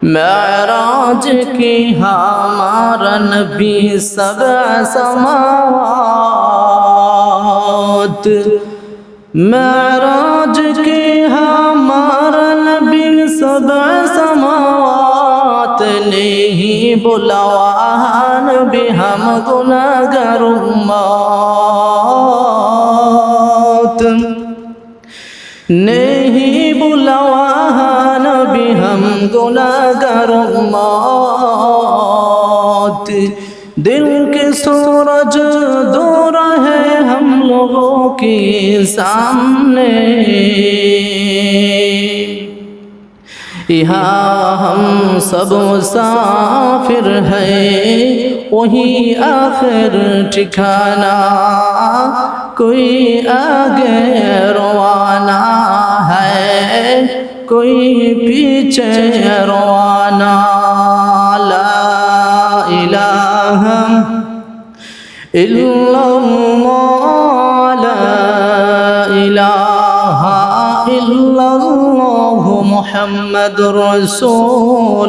मेराज की हमारा नबी सबअ समावात, मेराज की हमारा नबी सबअ समावात, नहीं बुलावा नबी हम गुनहगार उम्मत, नहीं बुलावा नबी हम गुनहगार उम्मत। दिल के सूरज दूर है हम लोगों के सामने, यहाँ हम सब मुसाफिर हैं, वही आखिर ठिकाना, कोई आगे रवाना है, कोई पीछे रवाना। ला इलाहा इल्लल्लाह, ला इलाहा इल्लल्लाह मुहम्मदुर रसूलुल्लाह।